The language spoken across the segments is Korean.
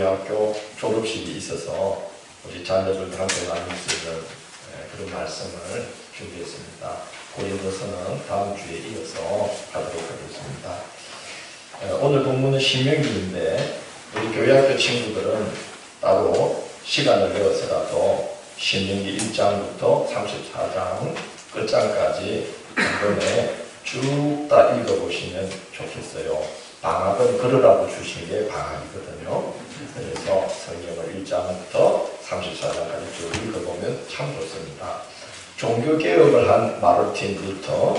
고등학교 졸업식이 있어서 우리 자녀들과 함께 나눌 수 있는 그런 말씀을 준비했습니다. 고린도서는 다음 주에 이어서 하도록 하겠습니다. 오늘 본문은 신명기인데 우리 교회학교 친구들은 따로 시간을 내어서라도 신명기 1장부터 34장 끝장까지 한 번에 쭉 다 읽어보시면 좋겠어요. 방학은 걸으라고 주신 게 방학이거든요. 그래서 성경을 1장부터 34장까지 쭉 읽어보면 참 좋습니다. 종교개혁을 한 마르틴 루터,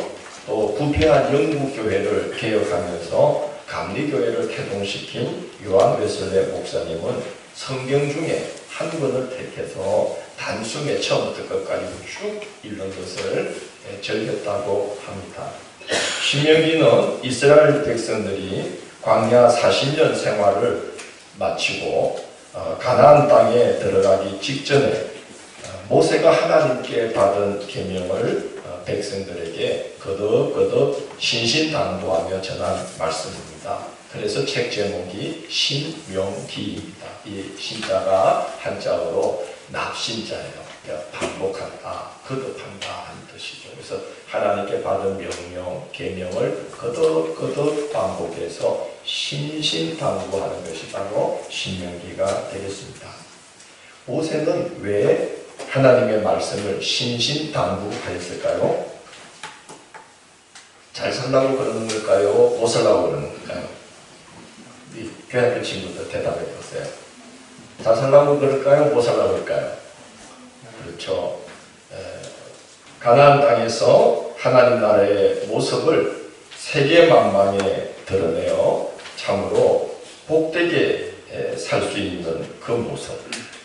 또 부패한 영국교회를 개혁하면서 감리교회를 태동시킨 요한 웨슬레 목사님은 성경 중에 한 권을 택해서 단숨에 처음부터 끝까지 쭉 읽는 것을 즐겼다고 합니다. 신명기는 이스라엘 백성들이 광야 40년 생활을 마치고 가나안 땅에 들어가기 직전에 모세가 하나님께 받은 계명을 백성들에게 거듭거듭 신신당부하며 전한 말씀입니다. 그래서 책 제목이 신명기입니다. 이 신자가 한자어로 납신자예요. 반복한다, 거듭한다 하는 뜻이죠. 그래서 하나님께 받은 명령, 계명을 거듭거듭 반복해서 신신당부하는 것이 바로 신명기가 되겠습니다. 모세는 왜 하나님의 말씀을 신신당부하였을까요? 잘 살라고 그러는 걸까요? 못 살라고 그러는 걸까요? 이 교회학교 친구들 대답해 보세요. 잘 살라고 그럴까요? 못 살라고 그럴까요? 그렇죠. 가나안 땅에서 하나님 나라의 모습을 세계만방에 드러내어 참으로 복되게 살 수 있는 그 모습,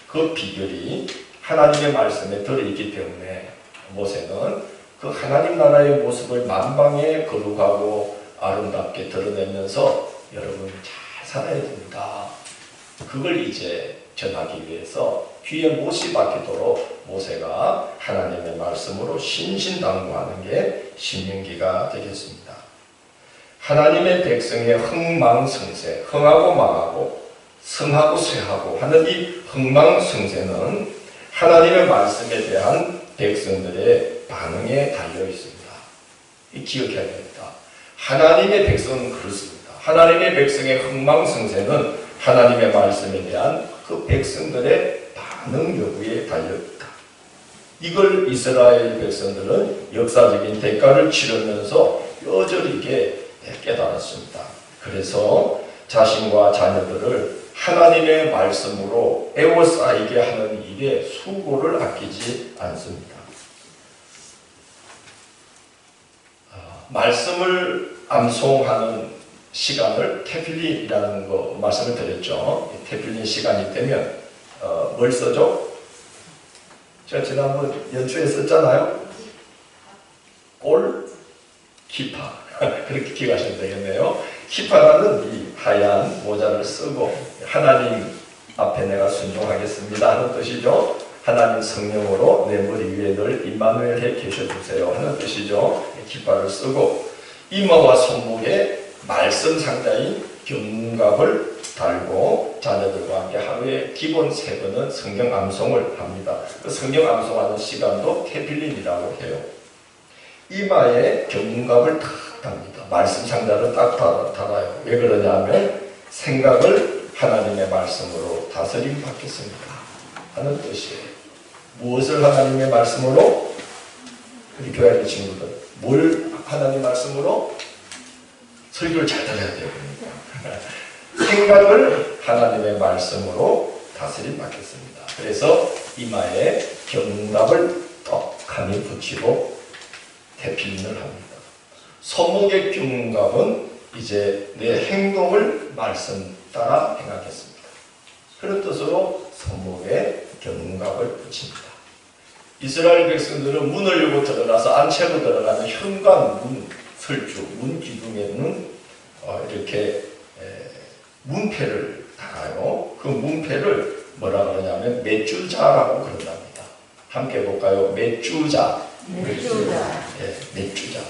그 비결이 하나님의 말씀에 들어있기 때문에 모세는 그 하나님 나라의 모습을 만방에 거룩하고 아름답게 드러내면서 여러분 잘 살아야 됩니다. 그걸 이제 전하기 위해서 귀에 못이 박히도록 모세가 하나님의 말씀으로 신신당부하는 게 신명기가 되겠습니다. 하나님의 백성의 흥망성쇠, 흥하고 망하고 성하고 쇠하고 하는 이 흥망성쇠는 하나님의 말씀에 대한 백성들의 반응에 달려 있습니다. 기억해야 됩니다. 하나님의 백성은 그렇습니다. 하나님의 백성의 흥망성쇠는 하나님의 말씀에 대한 그 백성들의 반응 여부에 달려있다. 이걸 이스라엘 백성들은 역사적인 대가를 치르면서 뼈저리게 깨달았습니다. 그래서 자신과 자녀들을 하나님의 말씀으로 에워싸이게 하는 일에 수고를 아끼지 않습니다. 말씀을 암송하는 시간을 테필린이라는 거 말씀을 드렸죠. 테필린 시간이 되면 뭘 써죠? 제가 지난번 연초에 썼잖아요. 꼴, 키파. 그렇게 기억하시면 되겠네요. 키파라는 이 하얀 모자를 쓰고 하나님 앞에 내가 순종하겠습니다 하는 뜻이죠. 하나님 성령으로 내 머리 위에 늘 임마누엘에 계셔주세요 하는 뜻이죠. 키파를 쓰고 이마와 손목에 말씀 상자인 경갑을 달고 자녀들과 함께 하루에 기본 3번은 성경 암송을 합니다. 그 성경 암송하는 시간도 테필린이라고 해요. 이마에 경갑을 딱 답니다. 말씀 상자를 딱 달아요. 왜 그러냐면 생각을 하나님의 말씀으로 다스림 받겠습니다 하는 뜻이에요. 무엇을 하나님의 말씀으로? 우리 교회 친구들 뭘 하나님 말씀으로? 설교를 잘 들어야 돼요. 생각을 하나님의 말씀으로 다스림 받겠습니다. 그래서 이마에 경갑을 떡하니 붙이고 대필린을 합니다. 손목의 경갑은 이제 내 행동을 말씀 따라 행하겠습니다. 그런 뜻으로 손목에 경갑을 붙입니다. 이스라엘 백성들은 문을 열고 들어가서 안채로 들어가는 현관 문 설주, 문 기둥에는 이렇게 문패를 달아요. 그 문패를 뭐라 그러냐면 맷주자라고 그런답니다. 함께 볼까요? 맷주자. 맷주자. 네, 맷주자.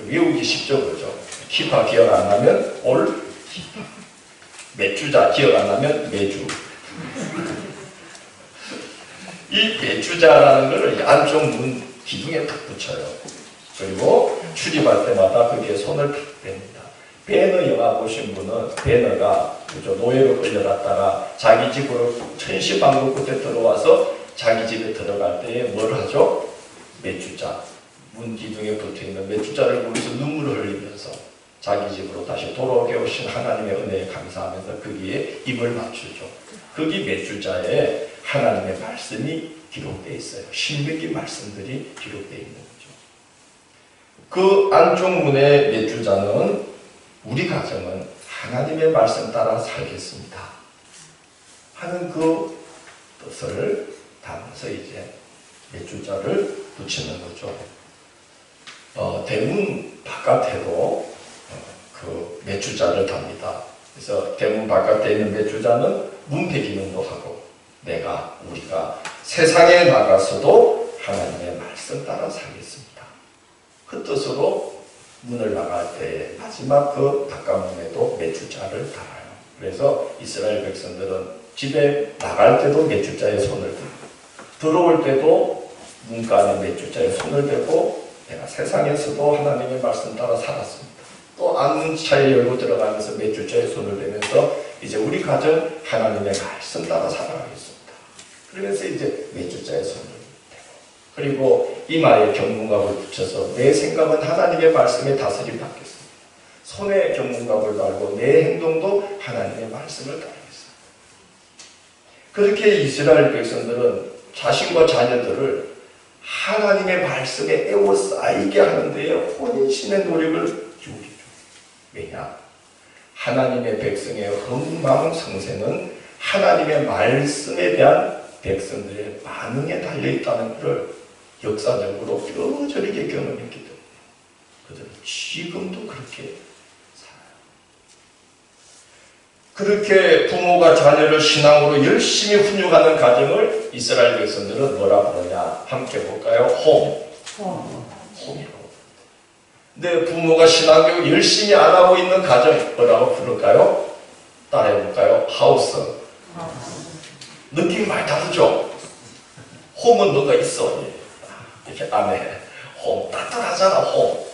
외우기 쉽죠, 그죠? 키파 기억 안 나면 올 키파. 매주자 기억 안 나면 매주. 이 매주자라는 것을 안쪽 문 기둥에 탁 붙여요. 그리고 출입할 때마다 거기에 손을 탁 댑니다. 배너 영화 보신 분은 배너가 노예로 끌려갔다가 자기 집으로 천시방국 끝에 들어와서 자기 집에 들어갈 때에 뭘 하죠? 매주자. 문 기둥에 붙어있는 매주자를 보면서 눈물을 흘리면서 자기 집으로 다시 돌아오게 오신 하나님의 은혜에 감사하면서 거기에 입을 맞추죠. 거기 매주자에 하나님의 말씀이 기록되어 있어요. 신명기 말씀들이 기록되어 있는 거죠. 그 안쪽 문의 매주자는 우리 가정은 하나님의 말씀 따라 살겠습니다 하는 그 뜻을 담아서 이제 매주자를 붙이는 거죠. 대문 바깥에도 그 매주자를 답니다. 그래서 대문 바깥에 있는 매주자는 문패 기능도 하고 우리가 세상에 나가서도 하나님의 말씀 따라 살겠습니다. 그 뜻으로 문을 나갈 때 마지막 그 바깥문에도 매주자를 달아요. 그래서 이스라엘 백성들은 집에 나갈 때도 매주자에 손을 대고 들어올 때도 문간에 매주자에 손을 대고 내가 세상에서도 하나님의 말씀 따라 살았습니다. 또 안차에 열고 들어가면서 매주자에 손을 대면서 이제 우리 가정 하나님의 말씀 따라 살아가겠습니다. 그러면서 이제 매주자에 손을 대고 그리고 이마에 경문갑을 붙여서 내 생각은 하나님의 말씀에 다스림 받겠습니다. 손에 경문갑을 달고 내 행동도 하나님의 말씀을 따르겠습니다. 그렇게 이스라엘 백성들은 자신과 자녀들을 하나님의 말씀에 에워싸이게 하는 데에 혼신의 노력을 기울이죠. 왜냐? 하나님의 백성의 흥망성쇠는 하나님의 말씀에 대한 백성들의 반응에 달려있다는 것을 역사적으로 뼈저리게 경험했기 때문에 그들은 지금도 그렇게 살아요. 그렇게 부모가 자녀를 신앙으로 열심히 훈육하는 가정을 이스라엘 백성들은 뭐라 부르냐? 함께 볼까요? 홈이라고. 근데 부모가 신앙교육 열심히 안 하고 있는 가정 뭐라고 부를까요? 따라해볼까요? 하우스. 느낌이 많이 다르죠? 홈은 뭔가 있어. 이렇게 안에 홈 따뜻하잖아. 홈.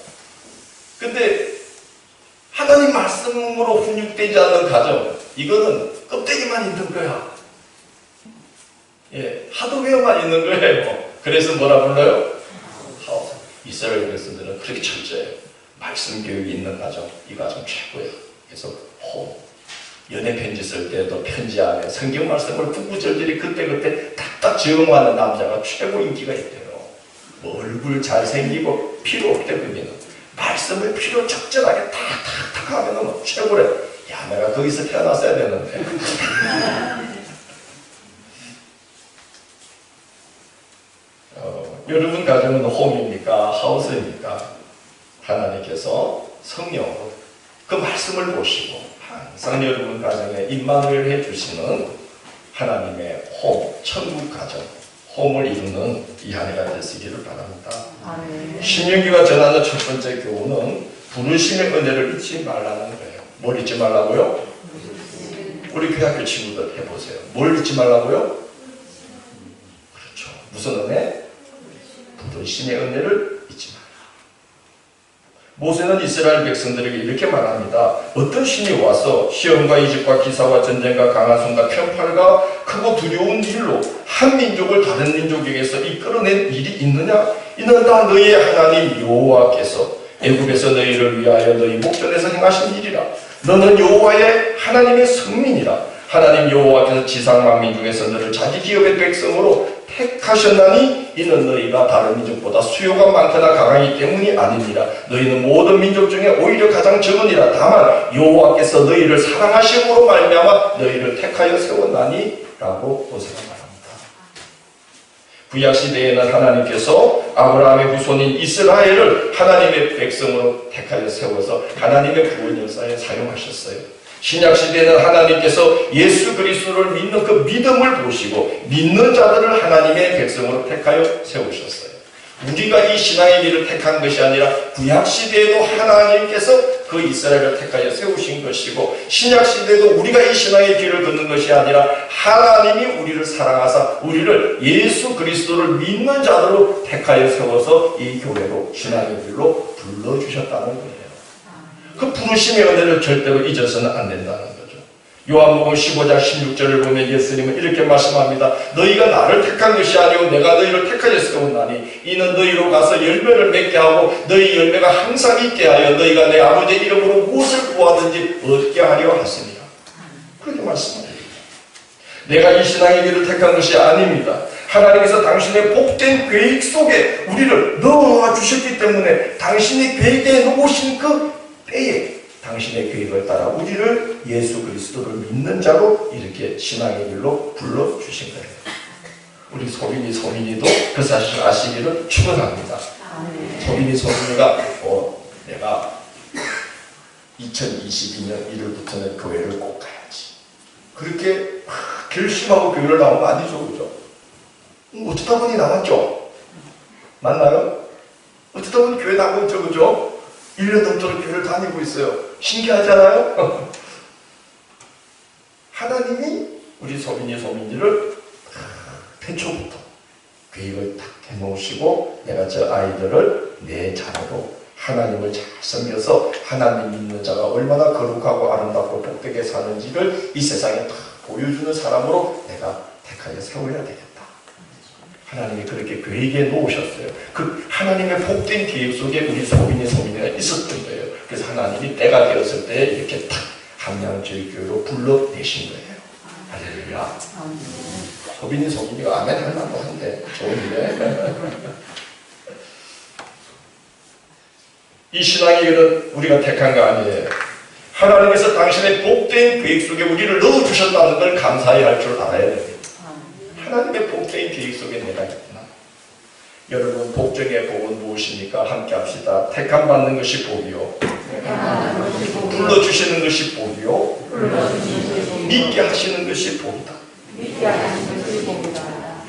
근데 하나님 말씀으로 훈육되지 않는 가정, 이거는 껍데기만 있는 거야. 하드웨어만 있는 거예요. 그래서 뭐라 불러요? 하우스. 이스라엘 백성들은 그렇게 철저해요. 말씀 교육이 있는 가정, 이 가정 최고예요. 그래서 홈. 연애 편지 쓸 때도 편지 안에 성경 말씀을 구구절절히 그때그때 딱딱 적응하는 남자가 최고 인기가 있대요. 뭐 얼굴 잘생기고 필요 없대. 그러면 말씀을 필요 적절하게 탁탁탁 하면 최고래. 야, 내가 거기서 태어났어야 되는데. 여러분 가정은 홈입니까? 하우스입니까? 하나님께서 성령으로 그 말씀을 보시고 항상 여러분 가정에 임만을 해주시는 하나님의 홈, 천국 가정, 홈을 이루는 이 한 해가 되시기를 바랍니다. 신명기가 전하는 첫 번째 교훈은 부르심의 은혜를 잊지 말라는 거예요. 뭘 잊지 말라고요? 우리 교회학교 친구들 해보세요. 뭘 잊지 말라고요? 그렇죠. 무슨 은혜? 부르심의 은혜를 잊지 말라. 모세는 이스라엘 백성들에게 이렇게 말합니다. 어떤 신이 와서 시험과 이집과 기사와 전쟁과 강한 손과 편팔과 크고 두려운 일로 한 민족을 다른 민족에게서 이끌어낸 일이 있느냐? 이는 다 너희의 하나님 여호와께서 애굽에서 너희를 위하여 너희 목전에서 행하신 일이라. 너는 여호와의 하나님의 성민이라. 하나님 여호와께서 지상 만민 중에서 너를 자기 기업의 백성으로 택하셨나니 이는 너희가 다른 민족보다 수요가 많거나 강하기 때문이 아니니라. 너희는 모든 민족 중에 오히려 가장 적으니라. 다만 여호와께서 너희를 사랑하심으로 말미암아 너희를 택하여 세웠나니 라고 보세요. 구약시대에는 하나님께서 아브라함의 후손인 이스라엘을 하나님의 백성으로 택하여 세워서 하나님의 구원 역사에 사용하셨어요. 신약시대에는 하나님께서 예수 그리스도를 믿는 그 믿음을 보시고 믿는 자들을 하나님의 백성으로 택하여 세우셨어요. 우리가 이 신앙의 길을 택한 것이 아니라 구약시대에도 하나님께서 그 이스라엘을 택하여 세우신 것이고, 신약시대도 우리가 이 신앙의 길을 걷는 것이 아니라 하나님이 우리를 사랑하사 우리를 예수 그리스도를 믿는 자들로 택하여 세워서 이 교회로 신앙의 길로 불러주셨다는 거예요. 그 부르심의 은혜를 절대로 잊어서는 안 된다는 거죠. 요한복음 15장 16절을 보면 예수님은 이렇게 말씀합니다. 너희가 나를 택한 것이 아니고 내가 너희를 택하여 세웠나니 이는 너희로 가서 열매를 맺게 하고 너희 열매가 항상 있게 하여 너희가 내 아버지의 이름으로 무엇을 구하든지 얻게 하려 하십니다. 그렇게 말씀합니다. 내가 이 신앙의 길을 택한 것이 아닙니다. 하나님께서 당신의 복된 계획 속에 우리를 넣어놔 주셨기 때문에 당신의 계획에 놓으신 그 때에 당신의 계획을 따라 우리를 예수 그리스도를 믿는 자로 이렇게 신앙의 길로 불러주신 거예요. 우리 소빈이 소민이도 그 사실을 아시기를 축원합니다. 소빈이가 내가 2022년 1월부터는 교회를 꼭 가야지. 그렇게 결심하고 교회를 나온 거 아니죠, 그죠? 어쩌다 보니 나왔죠? 맞나요? 어쩌다 보니 교회 나온 죠, 그죠? 1년 넘도록 교회를 다니고 있어요. 신기하잖아요? 하나님이 우리 소민이를 태초부터 계획을 딱 해놓으시고 내가 저 아이들을 내 자녀로 하나님을 잘 섬겨서 하나님 믿는 자가 얼마나 거룩하고 아름답고 복되게 사는지를 이 세상에 다 보여주는 사람으로 내가 택하여 세워야 되겠다. 하나님이 그렇게 계획에 놓으셨어요. 그 하나님의 복된 계획 속에 우리 소민이가 있었던 거예요. 그래서 하나님이 때가 되었을 때 이렇게 탁 함양제일교회로 불러내신 거예요. 할렐루야. 소민이가 아멘 할 만도 한데 좋은데. 이 신앙의 길은 우리가 택한 거 아니에요. 하나님께서 당신의 복된 계획 속에 우리를 넣어주셨다는 걸 감사히 할 줄 알아야 됩니다. 하나님의 복된 계획 속에 내가 있구나. 여러분, 복종의 복은 무엇입니까? 함께 합시다. 택함 받는 것이 복이요, 불러주시는 것이 복이요, 믿게 하시는 것이 복이다.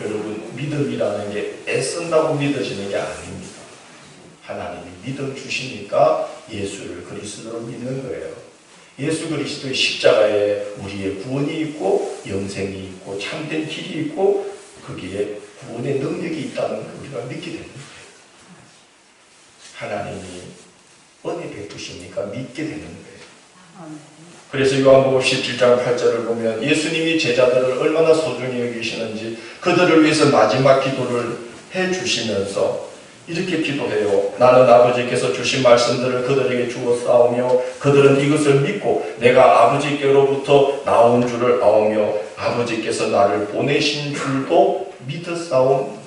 여러분, 믿음이라는 게 애쓴다고 믿어지는 게 아닙니다. 하나님이 믿음 주시니까 예수를 그리스도로 믿는 거예요. 예수 그리스도의 십자가에 우리의 구원이 있고 영생이 있고 참된 길이 있고 거기에 구원의 능력이 있다는 걸 우리가 믿게 되는 거예요. 하나님이 은혜 베푸시니까 믿게 되는 거예요. 그래서 요한복음 17장 8절을 보면 예수님이 제자들을 얼마나 소중히 여기시는지 그들을 위해서 마지막 기도를 해주시면서 이렇게 기도해요. 나는 아버지께서 주신 말씀들을 그들에게 주어 싸우며 그들은 이것을 믿고 내가 아버지께로부터 나온 줄을 아오며 아버지께서 나를 보내신 줄도 믿어 싸움나이다.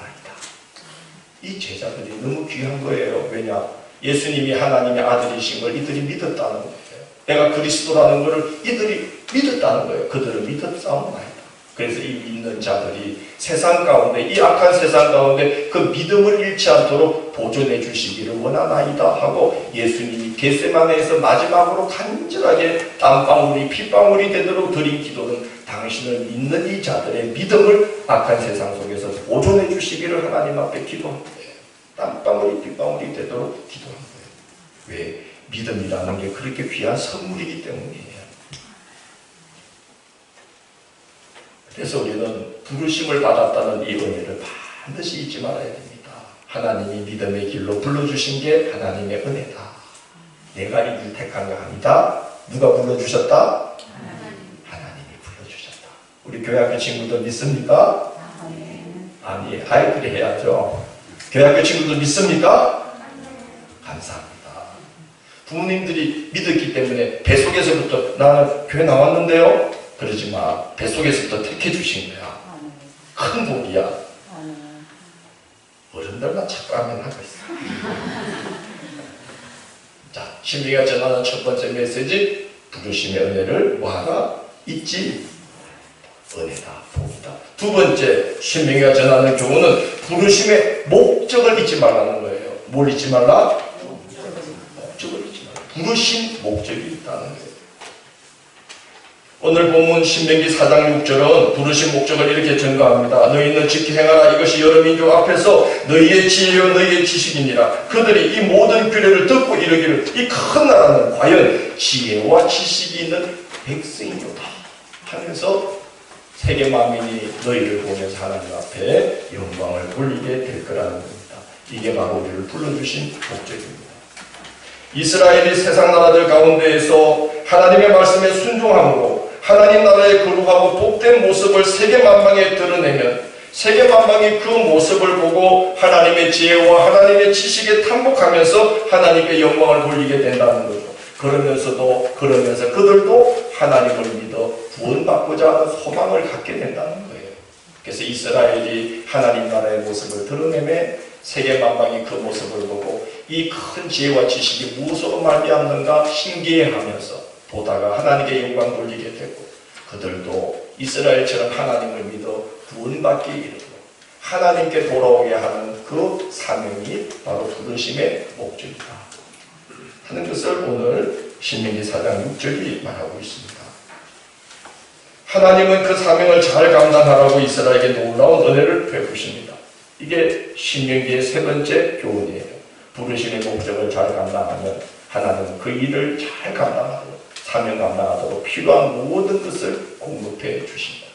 이 제자들이 너무 귀한 거예요. 왜냐? 예수님이 하나님의 아들이신 걸 이들이 믿었다는 거예요. 내가 그리스도라는 것을 이들이 믿었다는 거예요. 그들은 믿어 싸움나이다. 그래서 이 믿는 자들이 세상 가운데, 이 악한 세상 가운데 그 믿음을 잃지 않도록 보존해 주시기를 원하나이다 하고 예수님이 겟세마네에서 마지막으로 간절하게 땀방울이 핏방울이 되도록 드린 기도는 당신을 믿는 이 자들의 믿음을 악한 세상 속에서 보존해 주시기를 하나님 앞에 기도한 거예요. 땀방울이 핏방울이 되도록 기도한 거예요. 왜? 믿음이라는 게 그렇게 귀한 선물이기 때문이에요. 그래서 우리는 부르심을 받았다는 이 은혜를 반드시 잊지 말아야 됩니다. 하나님이 믿음의 길로 불러주신 게 하나님의 은혜다. 내가 이 길 택한 거 아니다. 누가 불러주셨다? 하나님이 불러주셨다. 우리 교회학교 친구들 믿습니까? 아니, 그래 해야죠. 교회학교 친구들 믿습니까? 감사합니다. 부모님들이 믿었기 때문에 뱃속에서부터 나는 교회 나왔는데요. 그러지 마. 뱃속에서부터 택해 주신 거야. 큰 복이야. 어른들만 자꾸 하면 하고 있어. 자, 신비가 전하는 첫 번째 메시지, 부르심의 은혜를 뭐하라? 잊지. 은혜다, 복이다. 두 번째, 신명이가 전하는 교훈은 부르심의 목적을 잊지 말라는 거예요. 뭘 잊지 말라? 목적을 잊지 말라. 부르심 목적이 있다는 거예요. 오늘 본문 신명기 4장 6절은 부르신 목적을 이렇게 전가합니다. 너희는 지키 행하라. 이것이 여러 민족 앞에서 너희의 지혜요 너희의 지식이니라. 그들이 이 모든 규례를 듣고 이르기를 이 큰 나라는 과연 지혜와 지식이 있는 백성이로다 하면서 세계 만민이 너희를 보면서 하나님 앞에 영광을 돌리게 될 거라는 겁니다. 이게 바로 우리를 불러주신 목적입니다. 이스라엘이 세상 나라들 가운데에서 하나님의 말씀에 순종함으로 하나님 나라의 거룩하고 복된 모습을 세계 만방에 드러내면 세계 만방이 그 모습을 보고 하나님의 지혜와 하나님의 지식에 탐복하면서 하나님께 영광을 돌리게 된다는 거죠. 그러면서 그들도 하나님을 믿어 구원받고자 하는 소망을 갖게 된다는 거예요. 그래서 이스라엘이 하나님 나라의 모습을 드러내매 세계 만방이 그 모습을 보고 이 큰 지혜와 지식이 무엇으로 말미암는가 신기해하면서 보다가 하나님께 영광 돌리게 되고 그들도 이스라엘처럼 하나님을 믿어 구원받기 이르고 하나님께 돌아오게 하는 그 사명이 바로 부르심의 목적이다 하는 것을 오늘 신명기 4장 6절이 말하고 있습니다. 하나님은 그 사명을 잘 감당하라고 이스라엘에게 놀라운 은혜를 베푸십니다. 이게 신명기의 세 번째 교훈이에요. 부르심의 목적을 잘 감당하면 하나님은 그 일을 잘 감당하도록 사명 감당하도록 필요한 모든 것을 공급해 주신다.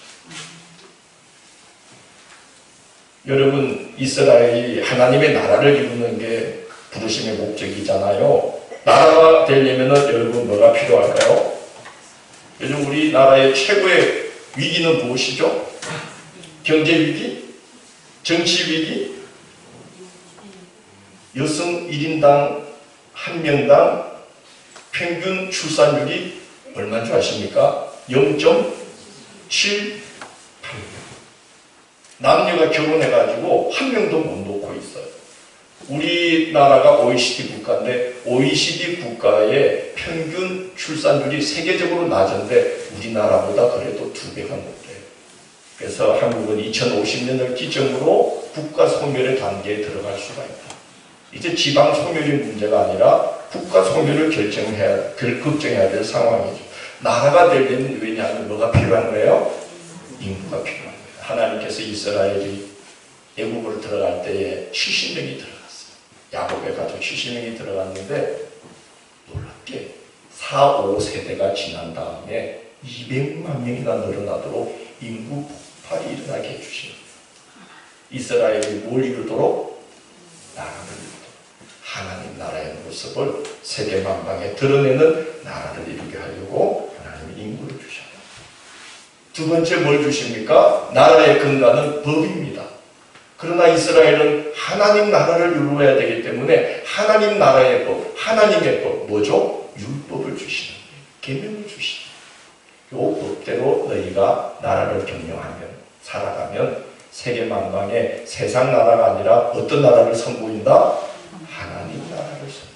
여러분, 이스라엘이 하나님의 나라를 이루는 게 부르심의 목적이잖아요. 나라가 되려면 여러분 뭐가 필요할까요? 요즘 우리나라의 최고의 위기는 무엇이죠? 경제 위기? 정치 위기? 여성 1인당 1명당 평균 출산율이 얼마인 줄 아십니까? 0.78명. 남녀가 결혼해가지고 한 명도 못 놓고 있어요. 우리나라가 OECD 국가인데 OECD 국가의 평균 출산율이 세계적으로 낮은데 우리나라보다 그래도 2배가 높대요. 그래서 한국은 2050년을 기점으로 국가 소멸의 단계에 들어갈 수가 있다. 이제 지방 소멸이 문제가 아니라 국가 소멸을 걱정해야 될 상황이죠. 나라가 되려면 왜냐하면 뭐가 필요한 거예요? 인구가 필요한 거예요. 하나님께서 이스라엘이 애국으로 들어갈 때에 70명이 들어갔어요. 야곱의 가족 70명이 들어갔는데 놀랍게 4, 5세대가 지난 다음에 200만 명이나 늘어나도록 인구 폭발이 일어나게 해주십니다. 이스라엘이 뭘 이루도록? 나라를 이루도록. 하나님 나라의 모습을 세계 만방에 드러내는 나라를 이루게 하려고 하나님이 인구를 주셔요. 두 번째 뭘 주십니까? 나라의 근간은 법입니다. 그러나 이스라엘은 하나님 나라를 이루어야 되기 때문에 하나님 나라의 법, 하나님의 법, 뭐죠? 율법을 주시는 거예요. 계명을 주시는 거예요. 이 법대로 너희가 나라를 경영하면, 살아가면 세계 만방에 세상 나라가 아니라 어떤 나라를 선보인다? 하나님 나라를 선보인다.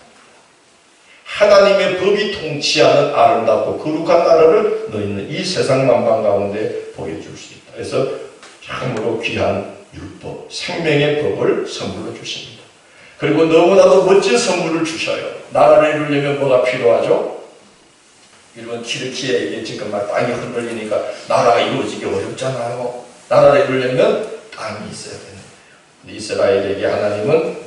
하나님의 법이 통치하는 아름답고 거룩한 나라를 너희는 이 세상 만방 가운데 보여줄 수 있다. 그래서 참으로 귀한 율법, 생명의 법을 선물로 주십니다. 그리고 너무나도 멋진 선물을 주셔요. 나라를 이루려면 뭐가 필요하죠? 여러분 튀르키예 이게 지금 막 땅이 흔들리니까 나라가 이루어지기 어렵잖아요. 나라를 이루려면 땅이 있어야 되는 거예요. 근데 이스라엘에게 하나님은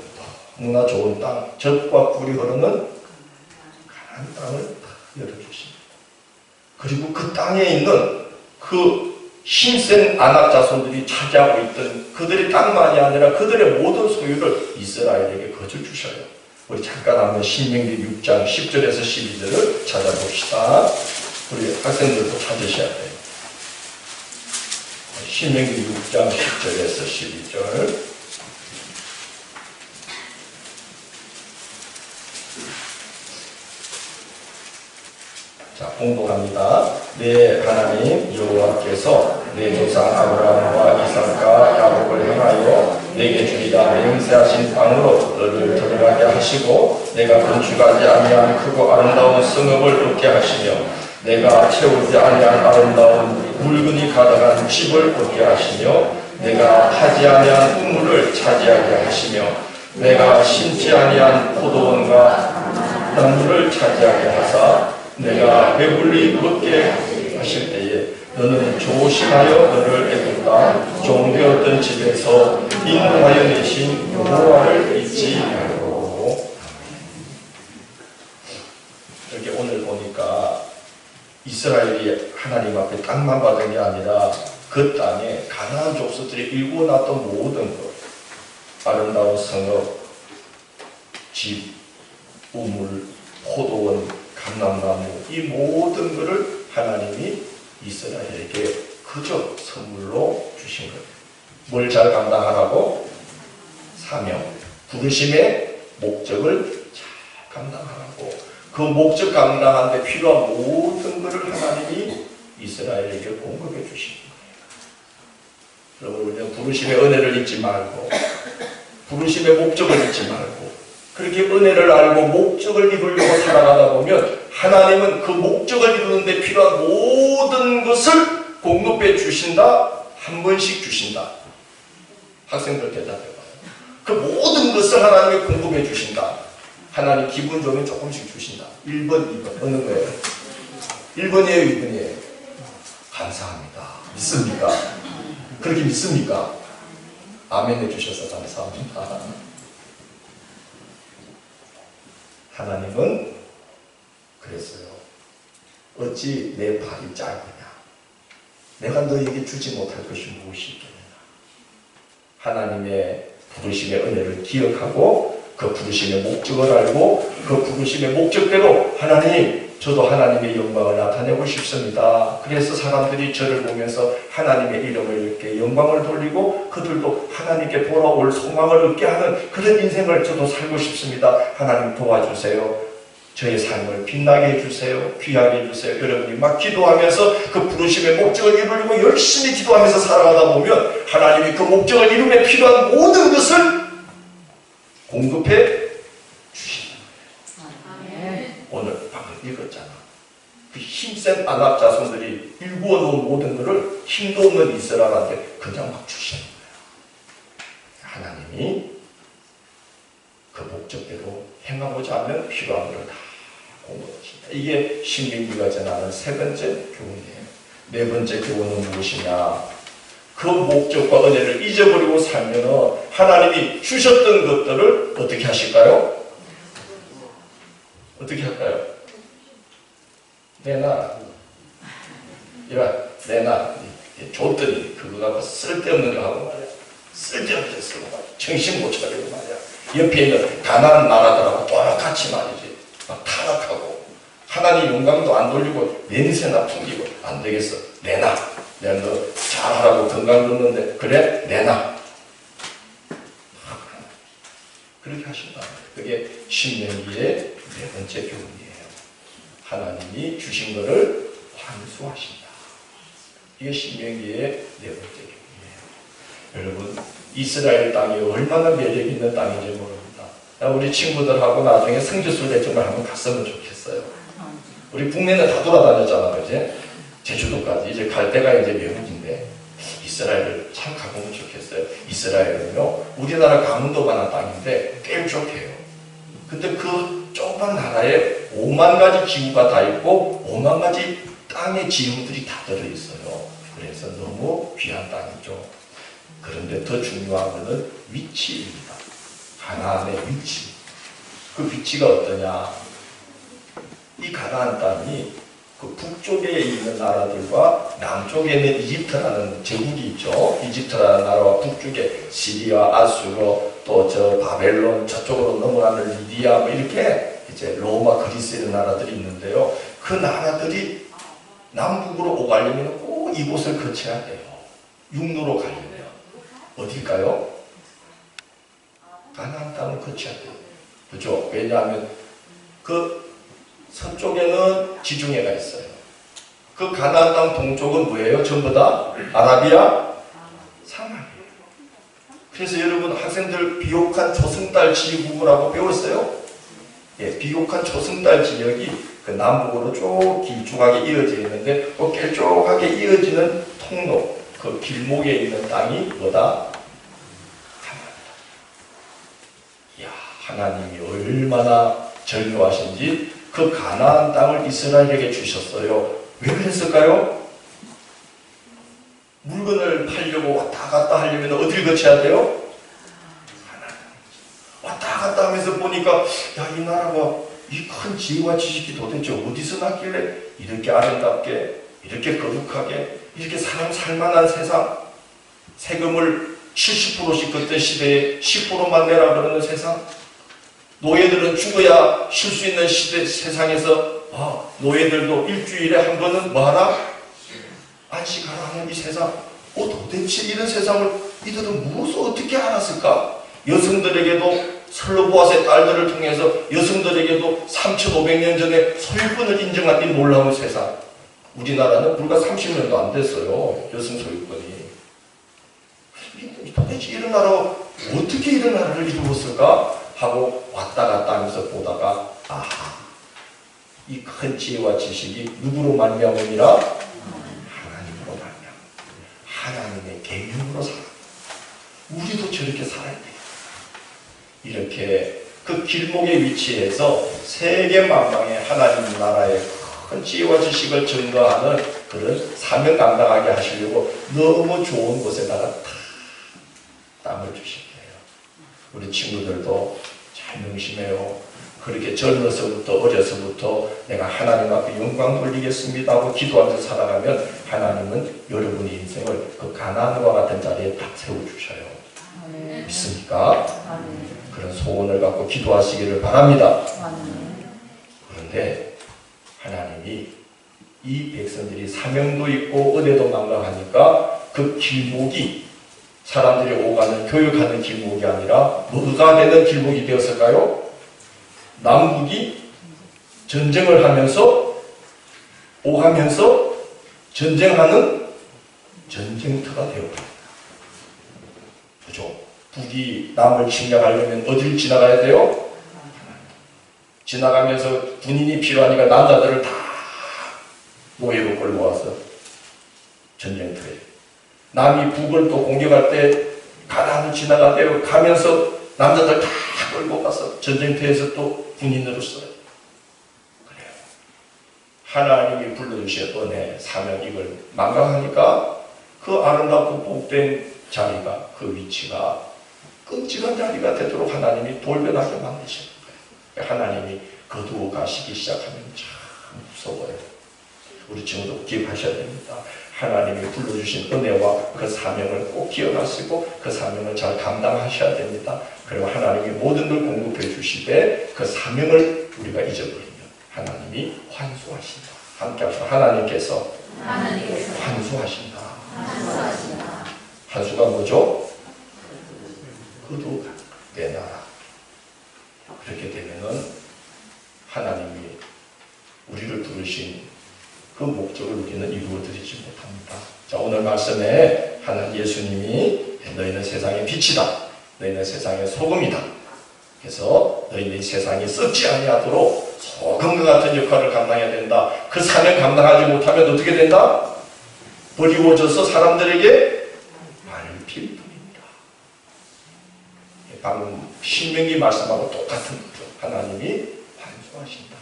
너무나 좋은 땅, 젖과 꿀이 흐르는 가나안 땅을 열어주십니다. 그리고 그 땅에 있는 그 힘센 아낙 자손들이 차지하고 있던 그들의 땅만이 아니라 그들의 모든 소유를 이스라엘에게 거저 주셔요. 우리 잠깐 한번 신명기 6장 10절에서 12절을 찾아봅시다. 우리 학생들도 찾으셔야 돼요. 신명기 6장 10절에서 12절. 자, 공독합니다. 내 하나님 여호와께서 내 조상 아브라함과 이삭과 야곱을 향하여 내게 주리라 맹세하신 땅으로 너를 들어가게 하시고 내가 건축하지 아니한 크고 아름다운 성읍을 얻게 하시며 내가 채우지 아니한 아름다운 물건이 가득한 집을 얻게 하시며 내가 하지 아니한 우물을 차지하게 하시며 내가 심지 아니한 포도원과 나무를 차지하게 하사 내가 배불리 먹게 하실 때에 너는 조심하여 너를 애굽과 종되었던 집에서 인도하여 내신 여호와를 잊지 말고. 이렇게 오늘 보니까 이스라엘이 하나님 앞에 땅만 받은 게 아니라 그 땅에 가나안 족속들이 일구어 놨던 모든 것, 아름다운 성읍, 집, 우물, 포도원, 감람나무, 이 모든 것을 하나님이 이스라엘에게 그저 선물로 주신 거예요. 뭘 잘 감당하라고? 사명, 부르심의 목적을 잘 감당하라고. 그 목적 감당하는 데 필요한 모든 것을 하나님이 이스라엘에게 공급해 주신 거예요. 여러분, 우리는 부르심의 은혜를 잊지 말고, 부르심의 목적을 잊지 말고, 그렇게 은혜를 알고 목적을 이루려고 살아가다 보면 하나님은 그 목적을 이루는 데 필요한 모든 것을 공급해 주신다. 한 번씩 주신다. 학생들 대답해봐요. 그 모든 것을 하나님이 공급해 주신다. 하나님 기분 좋으면 조금씩 주신다. 1번, 2번 어느 거예요? 1번이에요, 2번이에요? 감사합니다. 믿습니까? 그렇게 믿습니까? 아멘 해주셔서 감사합니다. 하나님은 그랬어요. 어찌 내 발이 짧으냐? 내가 너에게 주지 못할 것이 무엇이 있겠느냐? 하나님의 부르심의 은혜를 기억하고 그 부르심의 목적을 알고 그 부르심의 목적대로 하나님, 저도 하나님의 영광을 나타내고 싶습니다. 그래서 사람들이 저를 보면서 하나님의 이름을 이렇게 영광을 돌리고 그들도 하나님께 돌아올 소망을 얻게 하는 그런 인생을 저도 살고 싶습니다. 하나님 도와주세요. 저의 삶을 빛나게 해주세요. 귀하게 해주세요. 여러분이 막 기도하면서 그 부르심의 목적을 이루려고 열심히 기도하면서 살아가다 보면 하나님이 그 목적을 이루며 필요한 모든 것을 공급해 주신다. 오늘 방금 읽었잖아. 그 힘센 아낙 자손들이 일구어 놓은 모든 것을 힘도 없는 이스라엘한테 그냥 막 주시는 거야. 하나님이 그 목적대로 행하고자 하면 필요한 것을 다 공급하신다. 이게 신명기가 전하는 세 번째 교훈이에요. 네 번째 교훈은 무엇이냐? 그 목적과 은혜를 잊어버리고 살면 하나님이 주셨던 것들을 어떻게 하실까요? 어떻게 할까요? 내놔. 내놔. 줬더니 그거 갖고 쓸데없는 거 하고 말이야. 쓸데없는 거 쓰고 말이야. 정신 못 차리고 말이야. 옆에 있는 가난한 나라들하고 똑같이 말이지. 막 타락하고 하나님 영광도 안 돌리고 냄새나 풍기고 안 되겠어. 내놔. 내가 너 잘하라고 건강 줬는데 그래? 내놔. 그렇게 하신다. 그게 신명기의 네 번째 교훈이에요. 하나님이 주신 것을 환수하신다. 이게 신명기의 네 번째 교훈이에요. 여러분, 이스라엘 땅이 얼마나 매력 있는 땅인지 모릅니다. 우리 친구들하고 나중에 성지순례 대전을 한번 갔으면 좋겠어요. 우리 국내는 다 돌아다녔잖아, 그지? 제주도까지. 이제 갈 때가 이제 외국인데 이스라엘을 참 가보면 좋겠어요. 이스라엘은요, 우리나라 강원도만한 땅인데 뾰족해요. 근데 그 조그만 나라에 5만 가지 기후가 다 있고 5만 가지 땅의 지형들이 다 들어있어요. 그래서 너무 귀한 땅이죠. 그런데 더 중요한 것은 위치입니다. 가나안의 위치. 그 위치가 어떠냐? 이 가나안 땅이 그 북쪽에 있는 나라들과 남쪽에 있는 이집트라는 제국이 있죠. 이집트라는 나라와 북쪽에 시리아, 아수르, 또 저 바벨론, 저쪽으로 넘어가는 리디아, 뭐 이렇게 이제 로마, 그리스 이런 나라들이 있는데요. 그 나라들이 남북으로 오가려면 꼭 이곳을 거쳐야 돼요. 육로로 가려면. 어딜까요? 가나안 땅을 거쳐야 돼요. 그죠? 왜냐하면 그 서쪽에는 지중해가 있어요. 그 가나안 땅 동쪽은 뭐예요? 전부 다 아라비아 사막이에요. 그래서 여러분 학생들 비옥한 초승달 지구라고 배웠어요? 예, 비옥한 초승달 지역이 그 남북으로 쭉 길쭉하게 이어져 있는데 그 길쭉하게 이어지는 통로, 그 길목에 있는 땅이 뭐다? 가나안이다. 이야, 하나님이 얼마나 절묘하신지 그 가나안 땅을 이스라엘에게 주셨어요. 왜 그랬을까요? 물건을 팔려고 왔다 갔다 하려면 어디를 거쳐야 돼요? 하나님. 왔다 갔다 하면서 보니까 야, 이 나라가 이 큰 지혜와 지식이 도대체 어디서 났길래 이렇게 아름답게, 이렇게 거룩하게, 이렇게 사람 살만한 세상, 세금을 70%씩 걷던 시대에 10%만 내라 그러는 세상, 노예들은 죽어야 쉴 수 있는 시대 세상에서 노예들도 일주일에 한 번은 뭐하라? 안식하라 하는 이 세상. 도대체 이런 세상을 이들은 무엇을 어떻게 알았을까? 여성들에게도 슬로보아스의 딸들을 통해서 여성들에게도 3,500년 전에 소유권을 인정한 이 놀라운 세상. 우리나라는 불과 30년도 안 됐어요. 여성 소유권이. 도대체 이런 나라가 어떻게 이런 나라를 이루었을까? 하고 왔다 갔다 하면서 보다가 이 큰 지혜와 지식이 누구로 말미암음이라? 하나님으로 말미암음. 하나님의 계명으로 살아. 우리도 저렇게 살아야 돼요. 이렇게 그 길목에 위치해서 세계 만방에 하나님 나라의 큰 지혜와 지식을 증거하는 그런 사명 감당하게 하시려고 너무 좋은 곳에다가 땅을 주실 거예요. 우리 친구들도 잘 명심해요. 그렇게 젊어서부터 어려서부터 내가 하나님 앞에 영광 돌리겠습니다 하고 기도하면서 살아가면 하나님은 여러분의 인생을 그 가나안과 같은 자리에 딱 세워주셔요. 믿습니까? 그런 소원을 갖고 기도하시기를 바랍니다. 그런데 하나님이 이 백성들이 사명도 있고 은혜도 망각하니까 그 길목이 사람들이 오가는 교육하는 길목이 아니라 뭐가 되는 길목이 되었을까요? 남북이 전쟁을 하면서 오가면서 전쟁하는 전쟁터가 되어버립니다. 그죠? 북이 남을 침략하려면 어디를 지나가야 돼요? 지나가면서 군인이 필요하니까 남자들을 다 노예로 끌고와서 전쟁터에, 남이 북을 또 공격할 때 가나안을 지나가대요. 가면서 남자들 다 끌고 가서 전쟁터에서 또 군인으로 써요. 그래요. 하나님이 불러주신 은혜, 사명 이걸 망각하니까 그 아름답고 복된 자리가, 그 위치가 끔찍한 자리가 되도록 하나님이 돌변하게 만드시는 거예요. 하나님이 거두어 가시기 시작하면 참 무서워요. 우리 친구도 기억하셔야 됩니다. 하나님이 불러주신 은혜와 그 사명을 꼭 기억하시고 그 사명을 잘 감당하셔야 됩니다. 그리고 하나님이 모든 걸 공급해 주시되 그 사명을 우리가 잊어버리면 하나님이 환수하신다. 함께 합시다. 하나님께서 환수하신다. 환수가 뭐죠? 거두어 내 나라. 그렇게 되면은 하나님이 우리를 부르신 그 목적을 우리는 이루어드리지 못합니다. 자, 오늘 말씀에 하나님 예수님이 너희는 세상의 빛이다. 너희는 세상의 소금이다. 그래서 너희는 세상이 썩지 아니하도록 소금과 같은 역할을 감당해야 된다. 그 사명 감당하지 못하면 어떻게 된다? 버리워져서 사람들에게 밟힐 뿐입니다. 방금 신명기 말씀하고 똑같은 거죠. 하나님이 환수하신다.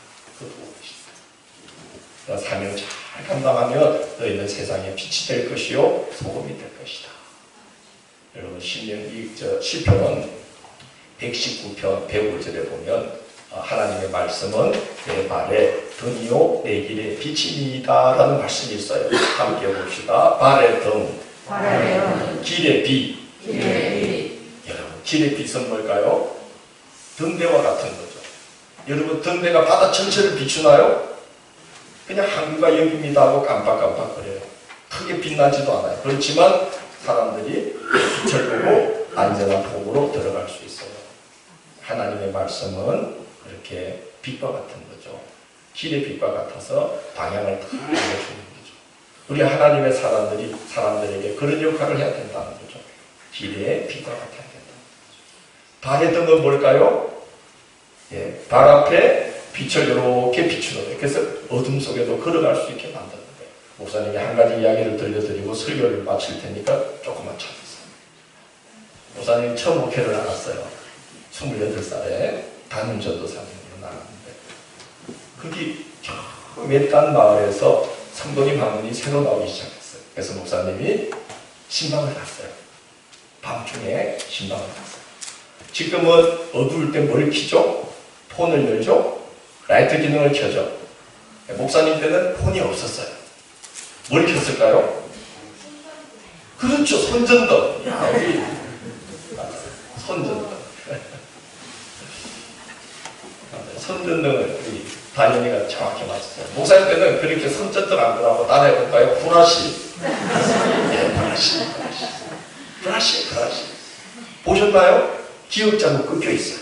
사명 잘 감당하면 너희는 세상의 빛이 될 것이요 소금이 될 것이다. 여러분 신명기 시편 119편 105절에 보면 하나님의 말씀은 내 발에 등이요 내 길에 빛이니이다 라는 말씀이 있어요. 함께 봅시다. 발의 등, 길의 빛. 여러분 길의 빛은 뭘까요? 등대와 같은 거죠. 여러분 등대가 바다 전체를 비추나요? 그냥 하늘과 여기입니다 하고 깜빡깜빡거려요. 크게 빛나지도 않아요. 그렇지만 사람들이 빛을 보고 안전한 폭으로 들어갈 수 있어요. 하나님의 말씀은 그렇게 빛과 같은 거죠. 길의 빛과 같아서 방향을 다 알려주는 거죠. 우리 하나님의 사람들이 사람들에게 그런 역할을 해야 된다는 거죠. 길의 빛과 같아야 된다. 발의 등은 뭘까요? 발 앞에 빛을 이렇게 비추는 거예요. 그래서 어둠 속에도 걸어갈 수 있게 만드는 거예요. 목사님이 한 가지 이야기를 들려드리고 설교를 마칠 테니까 조금만 참으세요. 목사님이 처음 목회를 나갔어요. 28살에 담임전도사님으로 나갔는데 거기 저 외딴 마을에서 성도님 한 분이 새로 나오기 시작했어요. 그래서 목사님이 신방을 갔어요. 밤중에 신방을 갔어요. 지금은 어두울 때 뭘 켜죠? 폰을 열죠? 라이트 기능을 켜죠? 목사님 때는 폰이 없었어요. 뭘 켰을까요? 그렇죠. 손전등. 야, 우리 손전등. 손전등을 우리 단연이가 정확히 맞췄어요. 목사님 때는 그렇게 손전등 안 들어가고 따라해볼까요? 브라시. 네, 브라시. 보셨나요? 기역자로 끊겨 있어요.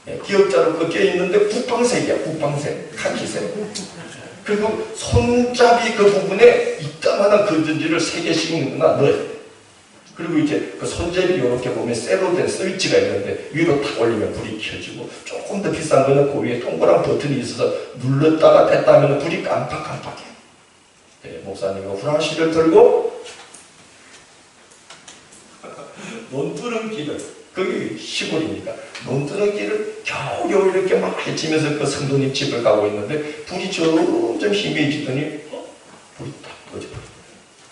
네, 기역자로 끊겨 있는데 국방색이야. 국방색. 카키색. 그리고 손잡이 그 부분에 이따만한 건전지를 3개씩 넣어요. 그리고 이제 그 손잡이 이렇게 보면 쇠로 된 스위치가 있는데 위로 탁 올리면 불이 켜지고, 조금 더 비싼 거는 그 위에 동그란 버튼이 있어서 눌렀다가 뺐다 하면 불이 깜빡깜빡해요. 네, 목사님이 후라시를 들고 논두렁길을, 거기 시골이니까 논두렁길을 겨우겨우 이렇게 막 헤치면서 그 성도님 집을 가고 있는데 불이 점점 희미해지더니 불이 딱 꺼져버려요.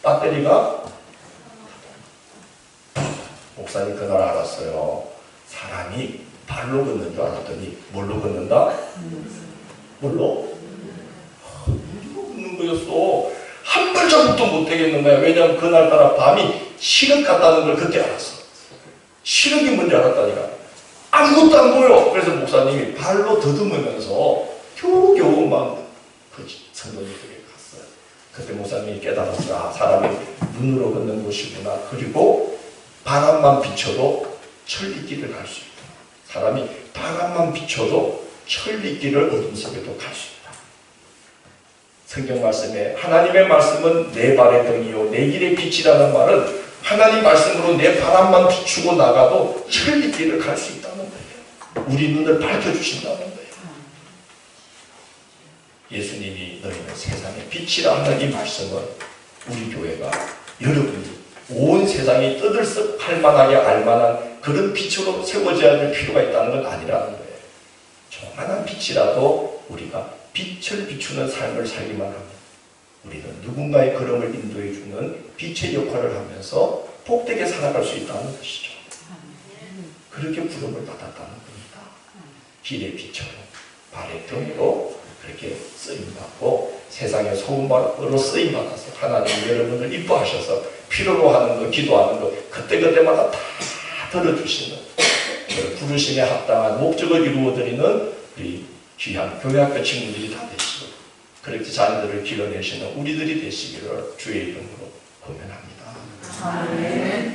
배터리가. 목사님 그날 알았어요. 사람이 발로 걷는 줄 알았더니 뭘로 걷는다? 뭘로? 물로 걷는 거였어. 한 발자국도 못 되겠는 거야. 왜냐하면 그날따라 밤이 시력 같다는 걸 그때 알았어. 시력이 뭔지 알았다니까. 아무것도 안 보여. 그래서 목사님이 발로 더듬으면서 겨우겨우만 그 성도님에게 갔어요. 그때 목사님이 깨달았어요. 아, 사람이 눈으로 걷는 곳이구나. 그리고 바람만 비춰도 천리길을 갈 수 있다. 사람이 바람만 비춰도 천리길을 어둠 속에도 갈 수 있다. 성경 말씀에 하나님의 말씀은 내 발의 등이요 내 길의 빛이라는 말은 하나님 말씀으로 내 바람만 비추고 나가도 천리길을 갈 수 있다는 거예요. 우리 눈을 밝혀주신다는 거예요. 예수님이 너희는 세상의 빛이라 하는 이 말씀은 우리 교회가 여러분이 온 세상이 떠들썩할 만하게 알만한 그런 빛으로 세워져야 될 필요가 있다는 건 아니라는 거예요. 조그만한 빛이라도 우리가 빛을 비추는 삶을 살기만 하면 우리는 누군가의 걸음을 인도해주는 빛의 역할을 하면서 복되게 살아갈 수 있다는 것이죠. 그렇게 부름을 받았다는 겁니다. 길의 빛으로 발의 등으로 그렇게 쓰임받고 세상의 소금으로 쓰임받아서 하나님 여러분을 이뻐하셔서 필요로 하는 거, 기도하는 거 그때그때마다 다 들어주시는 부르심에 합당한 목적을 이루어드리는 우리 귀한 교회학교 친구들이 다 되시고 그렇게 자녀들을 길러내시는 우리들이 되시기를 주의 이름으로 권면합니다. 아멘.